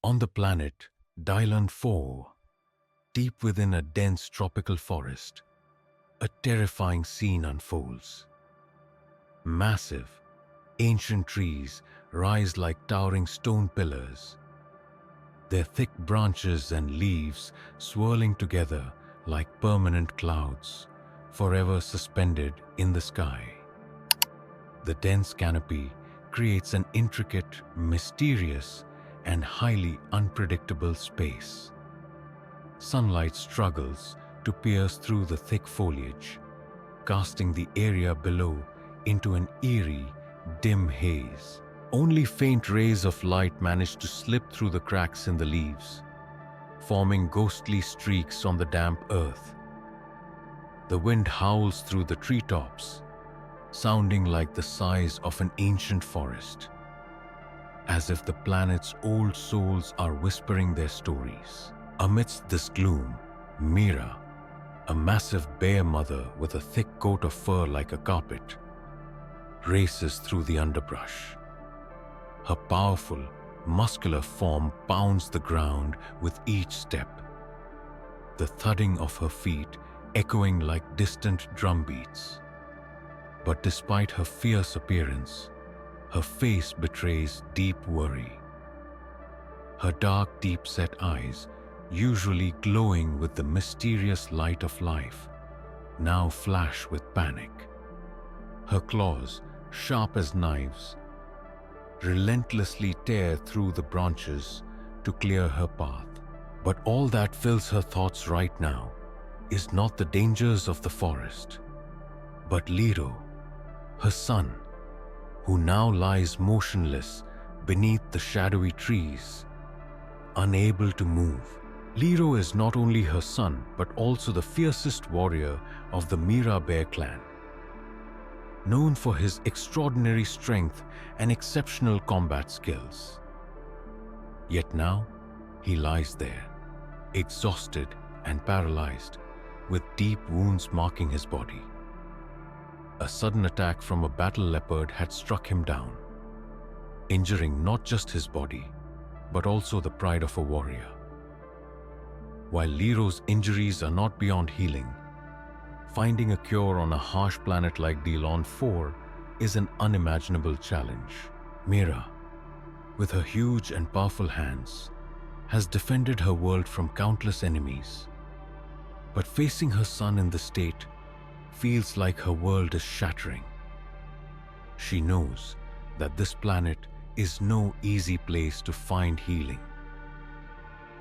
On the planet Dylon-4, deep within a dense tropical forest, a terrifying scene unfolds. Massive, ancient trees rise like towering stone pillars, their thick branches and leaves swirling together like permanent clouds, forever suspended in the sky. The dense canopy creates an intricate, mysterious, and highly unpredictable space. Sunlight struggles to pierce through the thick foliage, casting the area below into an eerie, dim haze. Only faint rays of light manage to slip through the cracks in the leaves, forming ghostly streaks on the damp earth. The wind howls through the treetops, sounding like the sighs of an ancient forest, as if the planet's old souls are whispering their stories. Amidst this gloom, Meera, a massive bear mother with a thick coat of fur like a carpet, races through the underbrush. Her powerful, muscular form pounds the ground with each step, the thudding of her feet echoing like distant drum beats. But despite her fierce appearance, her face betrays deep worry. Her dark, deep-set eyes, usually glowing with the mysterious light of life, now flash with panic. Her claws, sharp as knives, relentlessly tear through the branches to clear her path. But all that fills her thoughts right now is not the dangers of the forest, but Lero, her son, who now lies motionless beneath the shadowy trees, unable to move. Lero is not only her son, but also the fiercest warrior of the Meera bear clan. Known for his extraordinary strength and exceptional combat skills. Yet now, he lies there, exhausted and paralyzed, with deep wounds marking his body. A sudden attack from a battle leopard had struck him down, injuring not just his body, but also the pride of a warrior. While Lero's injuries are not beyond healing, finding a cure on a harsh planet like Dylon-4 is an unimaginable challenge. Meera, with her huge and powerful hands, has defended her world from countless enemies. But facing her son in this state feels like her world is shattering. She knows that this planet is no easy place to find healing.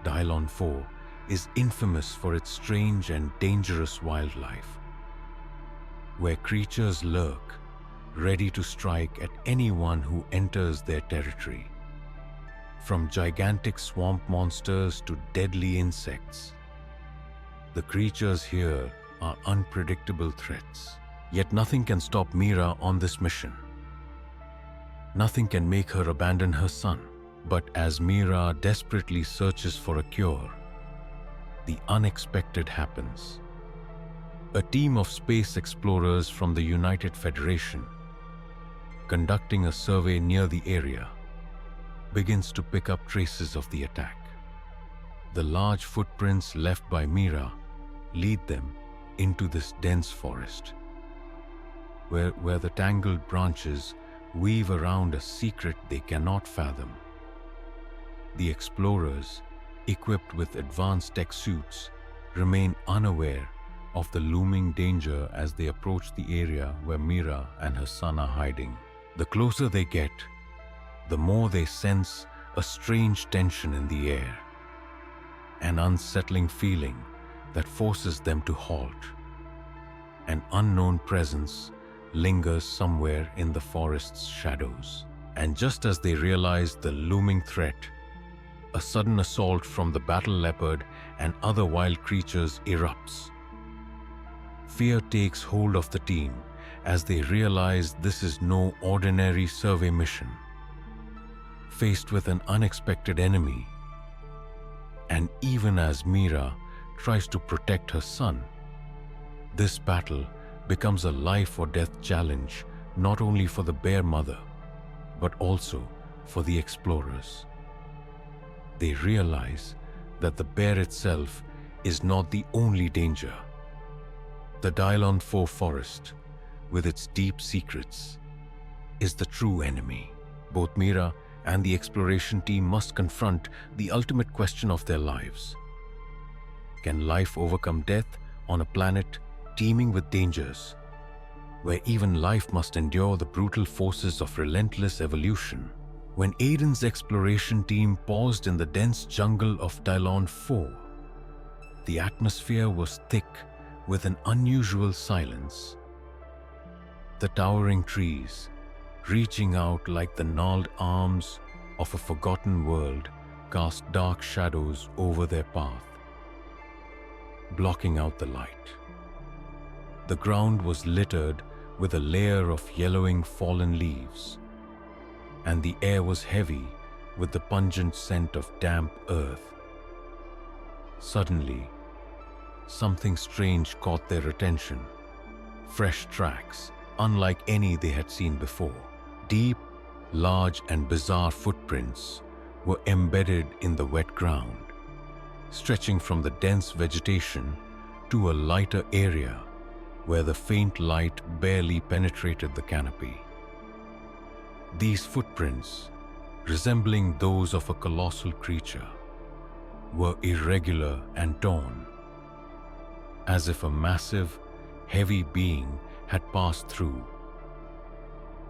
Dylon-4 is infamous for its strange and dangerous wildlife, where creatures lurk, ready to strike at anyone who enters their territory. From gigantic swamp monsters to deadly insects, the creatures here are unpredictable threats. Yet nothing can stop Meera on this mission. Nothing can make her abandon her son. But as Meera desperately searches for a cure, the unexpected happens. A team of space explorers from the United Federation, conducting a survey near the area, begins to pick up traces of the attack. The large footprints left by Meera lead them into this dense forest, where the tangled branches weave around a secret they cannot fathom. The explorers, equipped with advanced tech suits, remain unaware of the looming danger as they approach the area where Meera and her son are hiding. The closer they get, the more they sense a strange tension in the air, an unsettling feeling that forces them to halt. An unknown presence lingers somewhere in the forest's shadows. And just as they realize the looming threat, a sudden assault from the battle leopard and other wild creatures erupts. Fear takes hold of the team as they realize this is no ordinary survey mission. Faced with an unexpected enemy, and even as Meera tries to protect her son, this battle becomes a life or death challenge not only for the bear mother, but also for the explorers. They realize that the bear itself is not the only danger. The Dylon-4 forest, with its deep secrets, is the true enemy. Both Meera and the exploration team must confront the ultimate question of their lives. Can life overcome death on a planet teeming with dangers, where even life must endure the brutal forces of relentless evolution? When Aiden's exploration team paused in the dense jungle of Dylon-4, the atmosphere was thick with an unusual silence. The towering trees, reaching out like the gnarled arms of a forgotten world, cast dark shadows over their path, blocking out the light. The ground was littered with a layer of yellowing fallen leaves, and the air was heavy with the pungent scent of damp earth. Suddenly, something strange caught their attention. Fresh tracks, unlike any they had seen before. Deep, large and bizarre footprints were embedded in the wet ground, stretching from the dense vegetation to a lighter area where the faint light barely penetrated the canopy. These footprints, resembling those of a colossal creature, were irregular and torn, as if a massive, heavy being had passed through.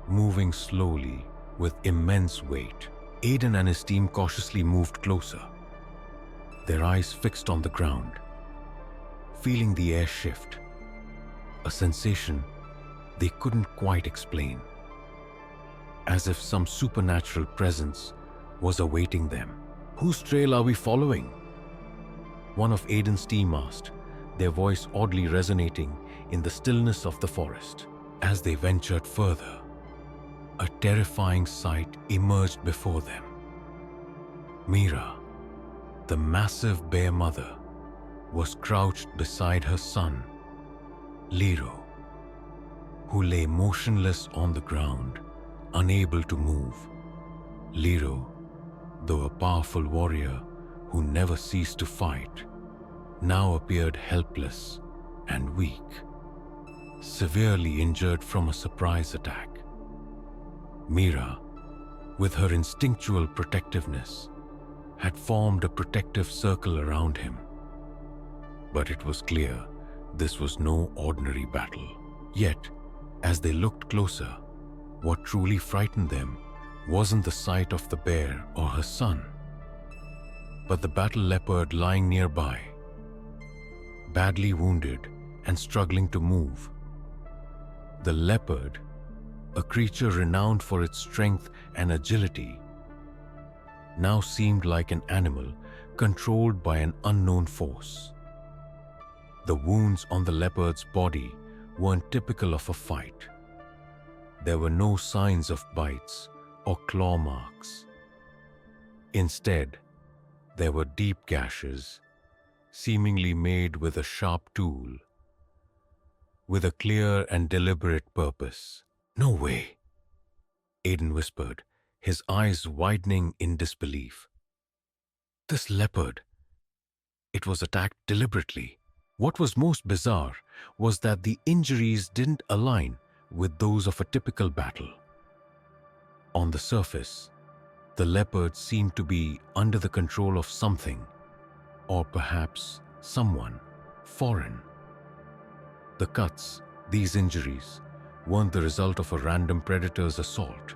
Moving slowly with immense weight, Aiden and his team cautiously moved closer, their eyes fixed on the ground, feeling the air shift, a sensation they couldn't quite explain, as if some supernatural presence was awaiting them. "Whose trail are we following?" one of Aiden's team asked, their voice oddly resonating in the stillness of the forest. As they ventured further, a terrifying sight emerged before them. Meera, the massive bear mother, was crouched beside her son, Lero, who lay motionless on the ground, unable to move. Lero, though a powerful warrior who never ceased to fight, now appeared helpless and weak, severely injured from a surprise attack. Meera, with her instinctual protectiveness, had formed a protective circle around him. But it was clear this was no ordinary battle. Yet, as they looked closer, what truly frightened them wasn't the sight of the bear or her son, but the battle leopard lying nearby, badly wounded and struggling to move. The leopard, a creature renowned for its strength and agility, now seemed like an animal controlled by an unknown force. The wounds on the leopard's body weren't typical of a fight. There were no signs of bites or claw marks. Instead, there were deep gashes, seemingly made with a sharp tool, with a clear and deliberate purpose. "No way," Aiden whispered, his eyes widening in disbelief. "This leopard, it was attacked deliberately." What was most bizarre was that the injuries didn't align with those of a typical battle. On the surface, the leopard seemed to be under the control of something, or perhaps someone, foreign. The cuts, these injuries, weren't the result of a random predator's assault.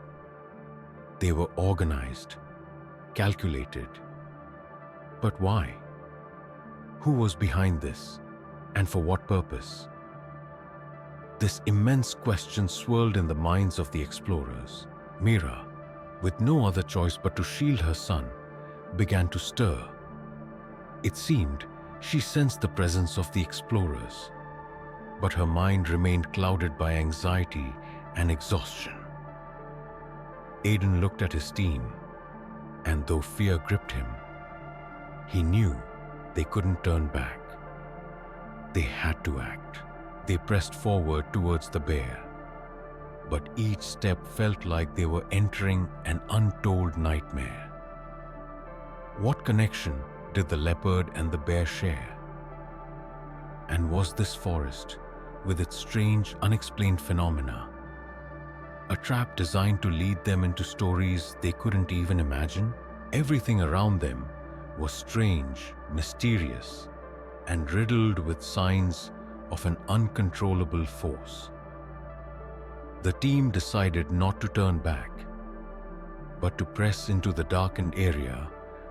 They were organized, calculated. But why? Who was behind this, and for what purpose? This immense question swirled in the minds of the explorers. Meera, with no other choice but to shield her son, began to stir. It seemed she sensed the presence of the explorers, but her mind remained clouded by anxiety and exhaustion. Aiden looked at his team, and though fear gripped him, he knew they couldn't turn back. They had to act. They pressed forward towards the bear, but each step felt like they were entering an untold nightmare. What connection did the leopard and the bear share? And was this forest, with its strange, unexplained phenomena, a trap designed to lead them into stories they couldn't even imagine? Everything around them was strange, mysterious, and riddled with signs of an uncontrollable force. The team decided not to turn back, but to press into the darkened area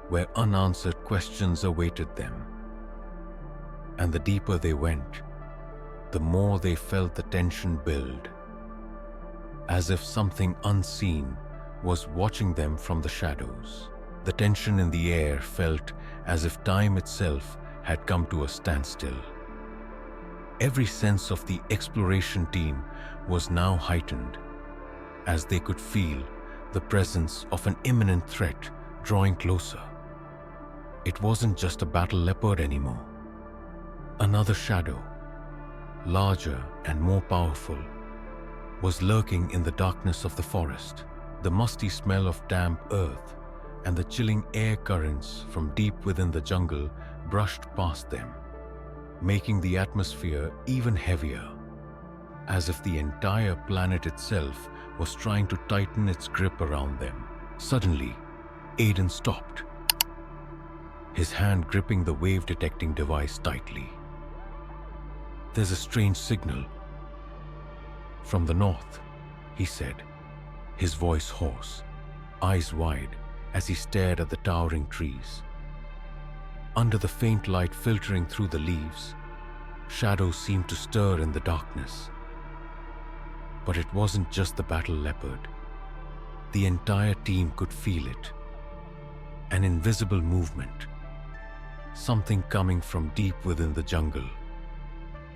where unanswered questions awaited them. And the deeper they went, the more they felt the tension build, as if something unseen was watching them from the shadows. The tension in the air felt as if time itself had come to a standstill. Every sense of the exploration team was now heightened, as they could feel the presence of an imminent threat drawing closer. It wasn't just a battle leopard anymore. Another shadow, larger and more powerful, was lurking in the darkness of the forest. The musty smell of damp earth and the chilling air currents from deep within the jungle brushed past them, making the atmosphere even heavier, as if the entire planet itself was trying to tighten its grip around them. Suddenly, Aiden stopped, his hand gripping the wave-detecting device tightly. "There's a strange signal from the north," he said, his voice hoarse, eyes wide as he stared at the towering trees. Under the faint light filtering through the leaves, shadows seemed to stir in the darkness. But it wasn't just the battle leopard. The entire team could feel it. An invisible movement. Something coming from deep within the jungle,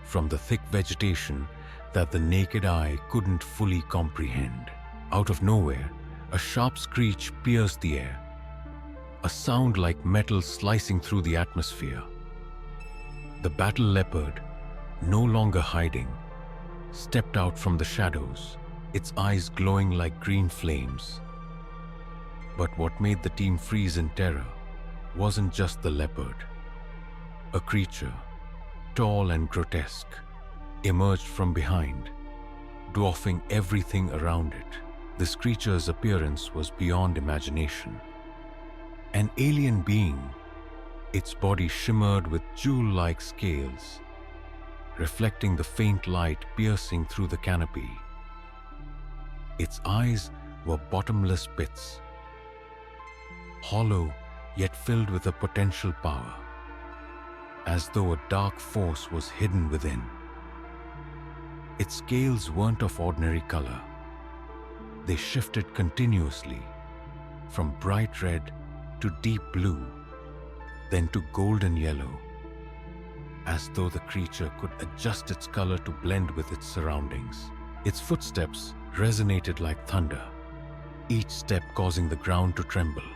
from the thick vegetation that the naked eye couldn't fully comprehend. Out of nowhere, a sharp screech pierced the air, a sound like metal slicing through the atmosphere. The battle leopard, no longer hiding, stepped out from the shadows, its eyes glowing like green flames. But what made the team freeze in terror wasn't just the leopard. A creature, tall and grotesque, emerged from behind, dwarfing everything around it. This creature's appearance was beyond imagination. An alien being, its body shimmered with jewel-like scales, reflecting the faint light piercing through the canopy. Its eyes were bottomless pits, hollow yet filled with a potential power, as though a dark force was hidden within. Its scales weren't of ordinary color. They shifted continuously, from bright red to deep blue, then to golden yellow, as though the creature could adjust its color to blend with its surroundings. Its footsteps resonated like thunder, each step causing the ground to tremble,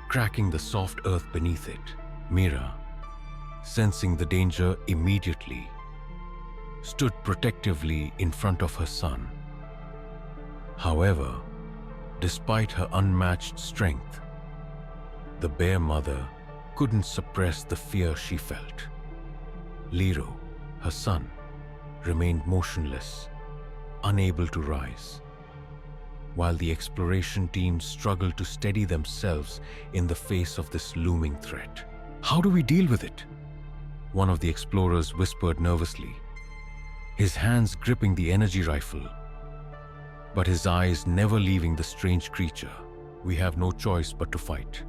cracking the soft earth beneath it. Meera, sensing the danger immediately, stood protectively in front of her son. However, despite her unmatched strength, the bear mother couldn't suppress the fear she felt. Lero, her son, remained motionless, unable to rise, while the exploration team struggled to steady themselves in the face of this looming threat. "How do we deal with it?" one of the explorers whispered nervously, his hands gripping the energy rifle, but his eyes never leaving the strange creature. "We have no choice but to fight,"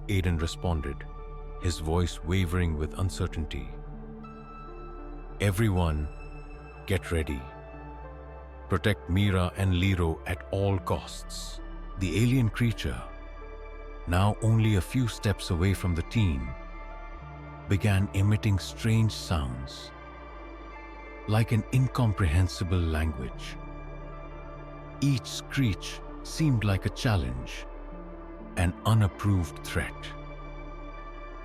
Aiden responded, his voice wavering with uncertainty. "Everyone, get ready. Protect Meera and Lero at all costs." The alien creature, now only a few steps away from the team, began emitting strange sounds, like an incomprehensible language. Each screech seemed like a challenge, an unapproved threat.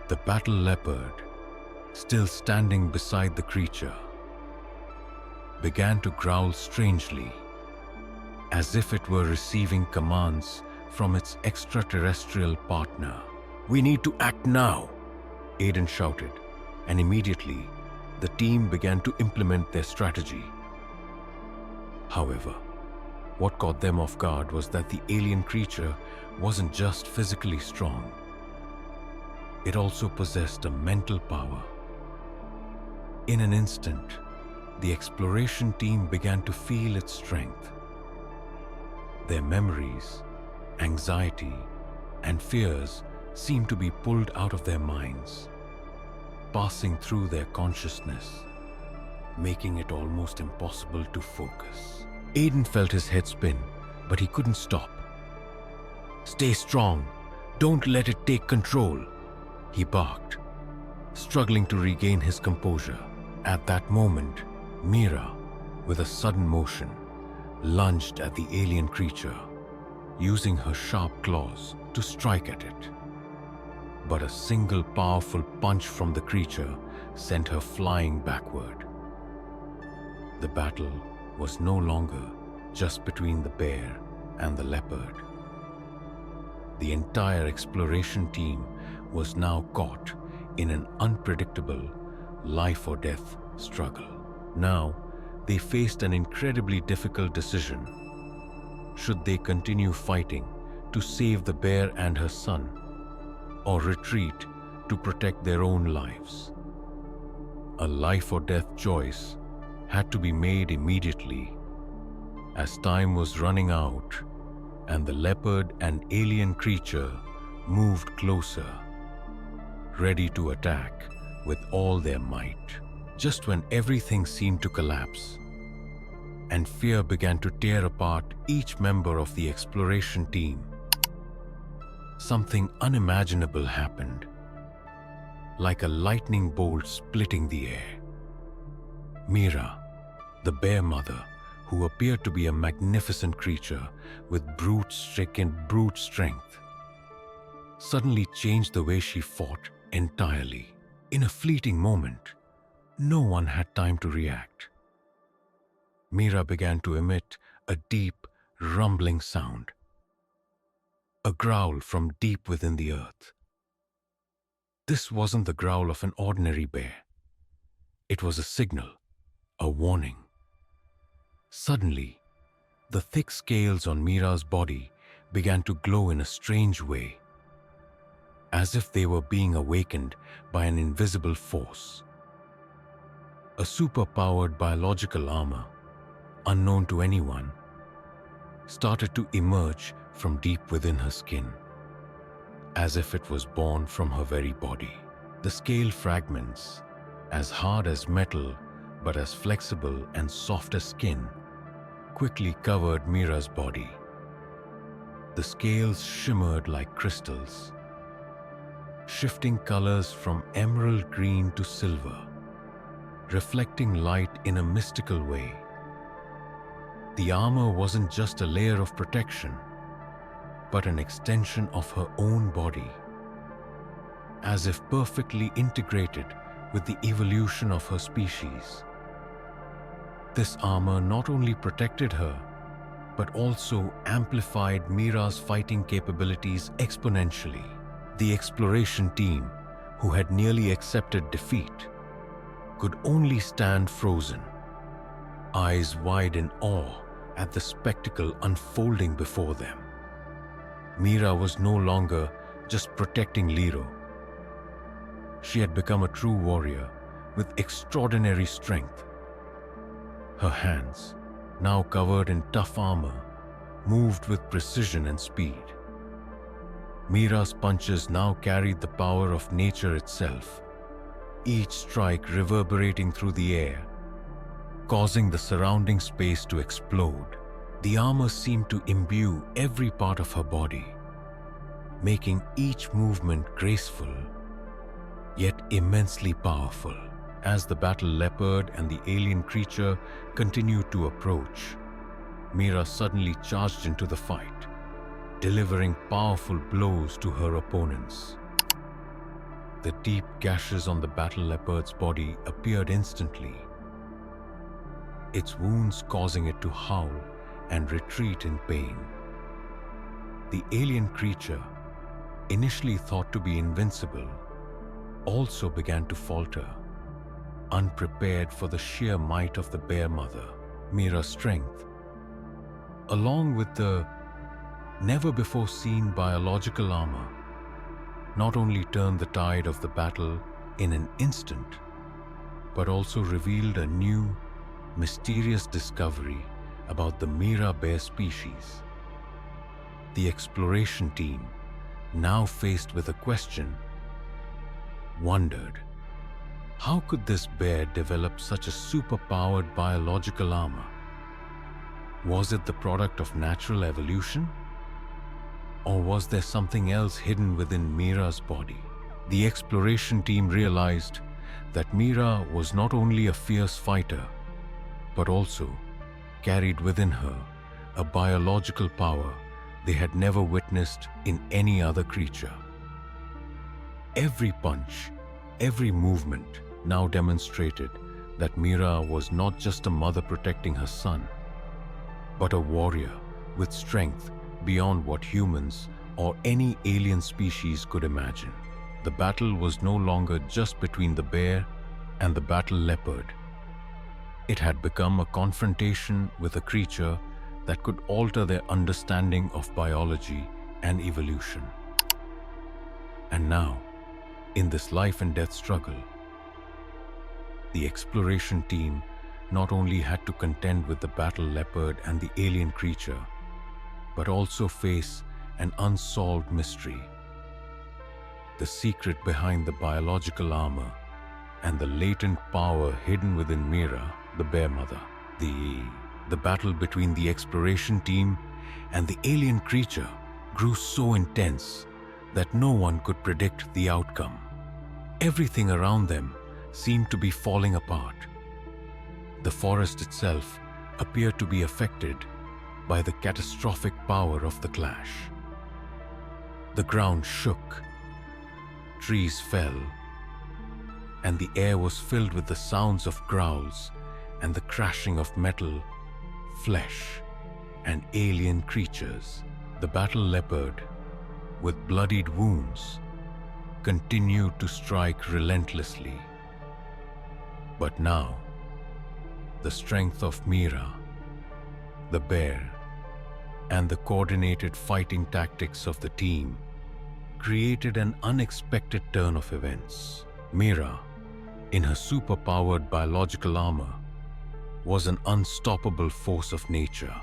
The battle leopard, still standing beside the creature, began to growl strangely, as if it were receiving commands from its extraterrestrial partner. "We need to act now," Aiden shouted, and immediately the team began to implement their strategy. However, what caught them off guard was that the alien creature wasn't just physically strong. It also possessed a mental power. In an instant, the exploration team began to feel its strength. Their memories, anxiety, and fears seemed to be pulled out of their minds, passing through their consciousness, making it almost impossible to focus. Aiden felt his head spin, but he couldn't stop. "Stay strong. Don't let it take control," he barked, struggling to regain his composure. At that moment, Meera, with a sudden motion, lunged at the alien creature, using her sharp claws to strike at it. But a single powerful punch from the creature sent her flying backward. The battle was no longer just between the bear and the leopard. The entire exploration team was now caught in an unpredictable life-or-death struggle. Now, they faced an incredibly difficult decision. Should they continue fighting to save the bear and her son, or retreat to protect their own lives? A life-or-death choice had to be made immediately, as time was running out and the leopard and alien creature moved closer, ready to attack with all their might. Just when everything seemed to collapse and fear began to tear apart each member of the exploration team, something unimaginable happened, like a lightning bolt splitting the air. Meera, the bear mother, who appeared to be a magnificent creature with brute-stricken brute strength, suddenly changed the way she fought entirely. In a fleeting moment, no one had time to react. Meera began to emit a deep, rumbling sound, a growl from deep within the earth. This wasn't the growl of an ordinary bear. It was a signal, a warning. Suddenly, the thick scales on Meera's body began to glow in a strange way, as if they were being awakened by an invisible force. A super-powered biological armor, unknown to anyone, started to emerge from deep within her skin, as if it was born from her very body. The scale fragments, as hard as metal but as flexible and soft as skin, quickly covered Meera's body. The scales shimmered like crystals, shifting colors from emerald green to silver, reflecting light in a mystical way. The armor wasn't just a layer of protection, but an extension of her own body, as if perfectly integrated with the evolution of her species. This armor not only protected her, but also amplified Meera's fighting capabilities exponentially. The exploration team, who had nearly accepted defeat, could only stand frozen, eyes wide in awe at the spectacle unfolding before them. Meera was no longer just protecting Lero. She had become a true warrior with extraordinary strength. Her hands, now covered in tough armor, moved with precision and speed. Meera's punches now carried the power of nature itself, each strike reverberating through the air, causing the surrounding space to explode. The armor seemed to imbue every part of her body, making each movement graceful, yet immensely powerful. As the battle leopard and the alien creature continued to approach, Meera suddenly charged into the fight, delivering powerful blows to her opponents. The deep gashes on the battle leopard's body appeared instantly, its wounds causing it to howl and retreat in pain. The alien creature, initially thought to be invincible, also began to falter, unprepared for the sheer might of the bear mother. Meera's strength, along with the never-before-seen biological armor, not only turned the tide of the battle in an instant, but also revealed a new, mysterious discovery about the Meera bear species. The exploration team, now faced with a question, wondered, how could this bear develop such a super-powered biological armor? Was it the product of natural evolution? Or was there something else hidden within Meera's body? The exploration team realized that Meera was not only a fierce fighter, but also carried within her a biological power they had never witnessed in any other creature. Every punch, every movement now demonstrated that Meera was not just a mother protecting her son, but a warrior with strength beyond what humans or any alien species could imagine. The battle was no longer just between the bear and the battle leopard. It had become a confrontation with a creature that could alter their understanding of biology and evolution. And now, in this life and death struggle, the exploration team not only had to contend with the battle leopard and the alien creature, but also face an unsolved mystery. The secret behind the biological armor and the latent power hidden within Meera, the bear mother. The battle between the exploration team and the alien creature grew so intense that no one could predict the outcome. Everything around them seemed to be falling apart. The forest itself appeared to be affected by the catastrophic power of the clash. The ground shook, trees fell, and the air was filled with the sounds of growls and the crashing of metal, flesh, and alien creatures. The battle leopard, with bloodied wounds, continued to strike relentlessly. But now, the strength of Meera, the bear, and the coordinated fighting tactics of the team created an unexpected turn of events. Meera, in her super-powered biological armor, was an unstoppable force of nature.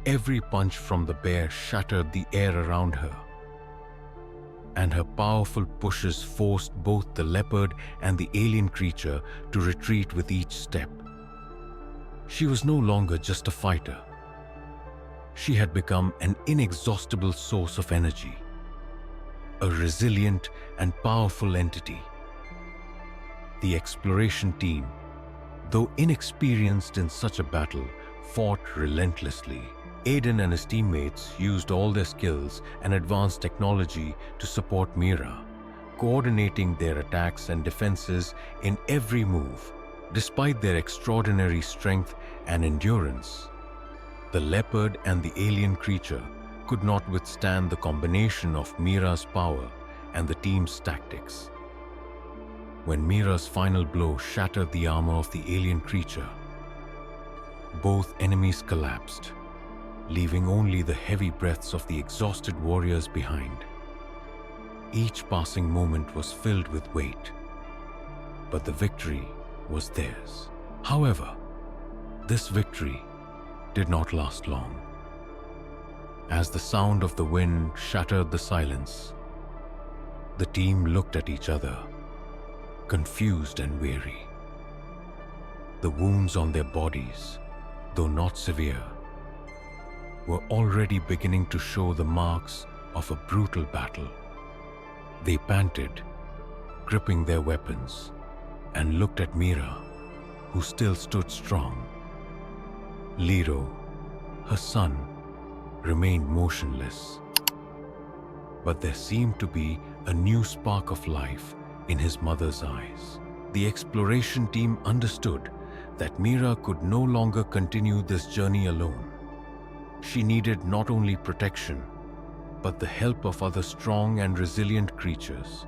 Every punch from the bear shattered the air around her, and her powerful pushes forced both the leopard and the alien creature to retreat with each step. She was no longer just a fighter. She had become an inexhaustible source of energy, a resilient and powerful entity. The exploration team, though inexperienced in such a battle, fought relentlessly. Aiden and his teammates used all their skills and advanced technology to support Meera, coordinating their attacks and defenses in every move. Despite their extraordinary strength and endurance, the leopard and the alien creature could not withstand the combination of Meera's power and the team's tactics. When Meera's final blow shattered the armor of the alien creature, both enemies collapsed, leaving only the heavy breaths of the exhausted warriors behind. Each passing moment was filled with weight, but the victory was theirs. However, this victory did not last long. As the sound of the wind shattered the silence, the team looked at each other, confused and weary. The wounds on their bodies, though not severe, were already beginning to show the marks of a brutal battle. They panted, gripping their weapons, and looked at Meera, who still stood strong. Lero, her son, remained motionless. But there seemed to be a new spark of life in his mother's eyes. The exploration team understood that Meera could no longer continue this journey alone. She needed not only protection, but the help of other strong and resilient creatures,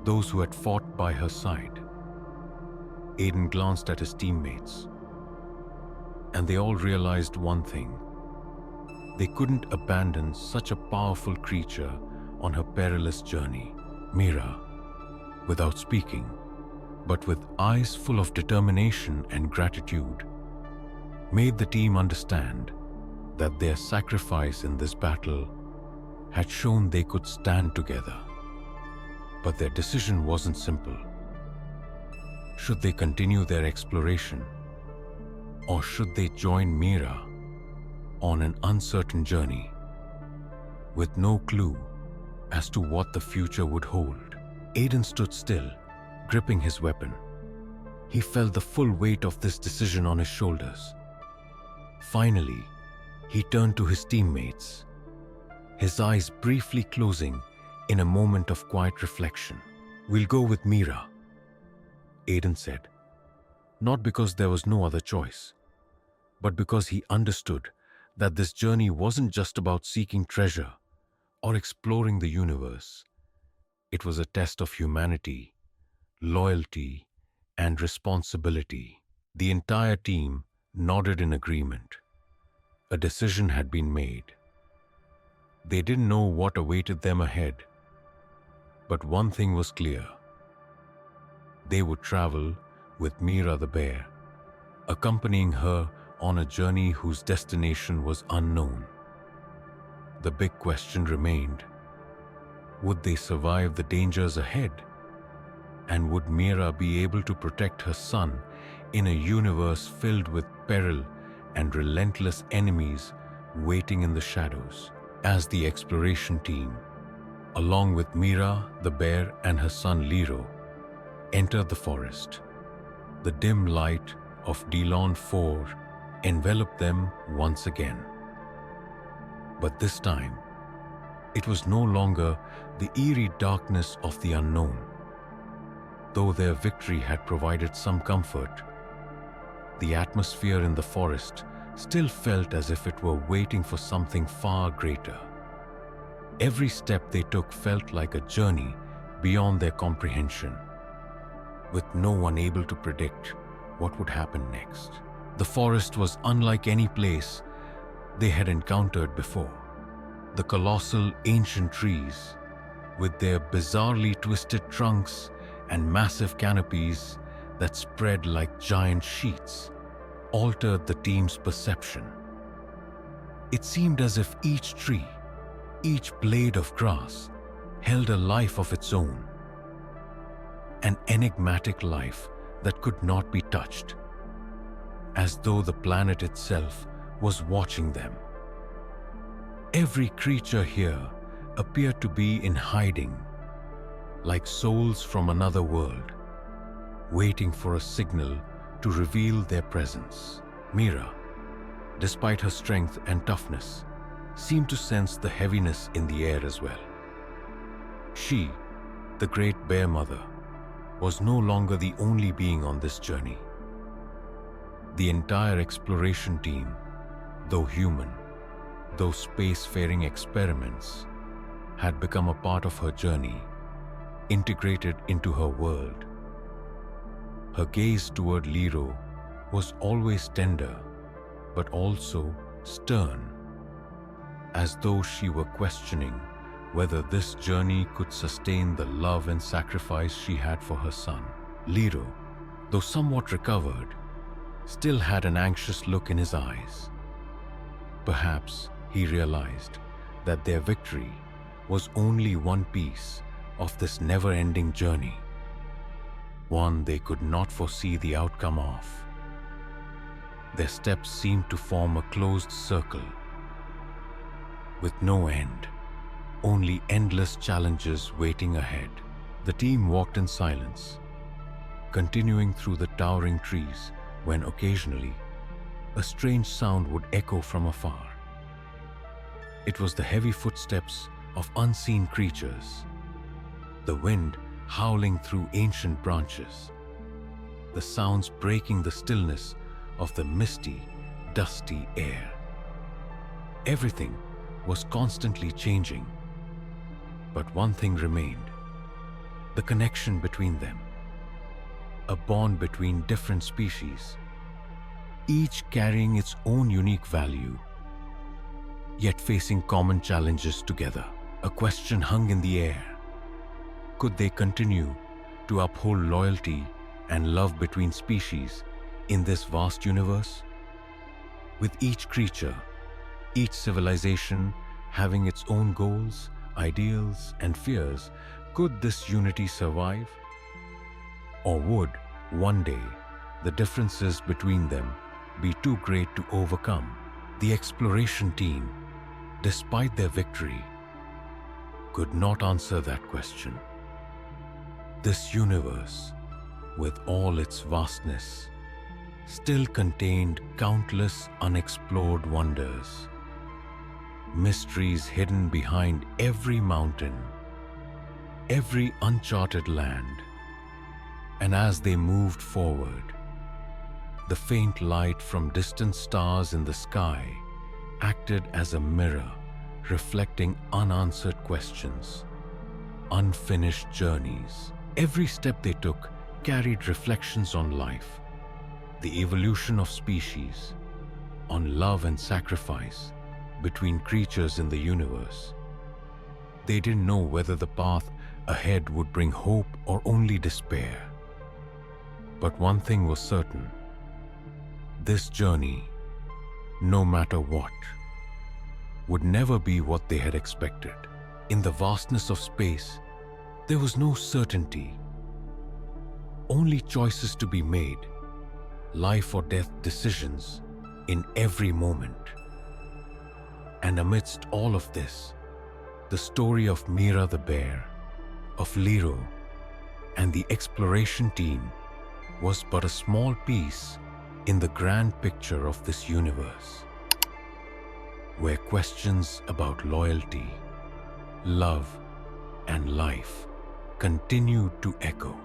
those who had fought by her side. Aiden glanced at his teammates, and they all realized one thing. They couldn't abandon such a powerful creature on her perilous journey. Meera, without speaking, but with eyes full of determination and gratitude, made the team understand that their sacrifice in this battle had shown they could stand together. But their decision wasn't simple. Should they continue their exploration, or should they join Meera on an uncertain journey with no clue as to what the future would hold? Aiden stood still, gripping his weapon. He felt the full weight of this decision on his shoulders. Finally, he turned to his teammates, his eyes briefly closing in a moment of quiet reflection. "We'll go with Meera," Aiden said, not because there was no other choice, but because he understood that this journey wasn't just about seeking treasure or exploring the universe. It was a test of humanity, loyalty, and responsibility. The entire team nodded in agreement. A decision had been made. They didn't know what awaited them ahead, but one thing was clear. They would travel with Meera the bear, accompanying her on a journey whose destination was unknown. The big question remained: would they survive the dangers ahead? And would Meera be able to protect her son in a universe filled with peril and relentless enemies waiting in the shadows? As the exploration team, along with Meera the bear and her son Lero, entered the forest, the dim light of Dylon-4 enveloped them once again. But this time, it was no longer the eerie darkness of the unknown. Though their victory had provided some comfort, the atmosphere in the forest still felt as if it were waiting for something far greater. Every step they took felt like a journey beyond their comprehension, with no one able to predict what would happen next. The forest was unlike any place they had encountered before. The colossal ancient trees, with their bizarrely twisted trunks and massive canopies that spread like giant sheets, altered the team's perception. It seemed as if each tree, each blade of grass, held a life of its own, an enigmatic life that could not be touched, as though the planet itself was watching them. Every creature here appeared to be in hiding, like souls from another world, waiting for a signal to reveal their presence. Meera, despite her strength and toughness, seemed to sense the heaviness in the air as well. She, the great bear mother, was no longer the only being on this journey. The entire exploration team, though human, though space-faring experiments, had become a part of her journey, integrated into her world. Her gaze toward Lero was always tender, but also stern, as though she were questioning whether this journey could sustain the love and sacrifice she had for her son. Lero, though somewhat recovered, still had an anxious look in his eyes. Perhaps he realized that their victory was only one piece of this never-ending journey, one they could not foresee the outcome of. Their steps seemed to form a closed circle, with no end, only endless challenges waiting ahead. The team walked in silence, continuing through the towering trees when occasionally a strange sound would echo from afar. It was the heavy footsteps of unseen creatures, the wind howling through ancient branches, the sounds breaking the stillness of the misty, dusty air. Everything was constantly changing. But one thing remained: the connection between them. A bond between different species, each carrying its own unique value, yet facing common challenges together. A question hung in the air: could they continue to uphold loyalty and love between species in this vast universe? With each creature, each civilization having its own goals, ideals, and fears, could this unity survive? Or would, one day, the differences between them be too great to overcome? The exploration team, despite their victory, could not answer that question. This universe, with all its vastness, still contained countless unexplored wonders, mysteries hidden behind every mountain, every uncharted land. And as they moved forward, the faint light from distant stars in the sky acted as a mirror, reflecting unanswered questions, unfinished journeys. Every step they took carried reflections on life, the evolution of species, on love and sacrifice between creatures in the universe. They didn't know whether the path ahead would bring hope or only despair. But one thing was certain: this journey, no matter what, would never be what they had expected. In the vastness of space, there was no certainty, only choices to be made, life or death decisions in every moment. And amidst all of this, the story of Meera the bear, of Lero, and the exploration team was but a small piece in the grand picture of this universe, where questions about loyalty, love, and life continued to echo.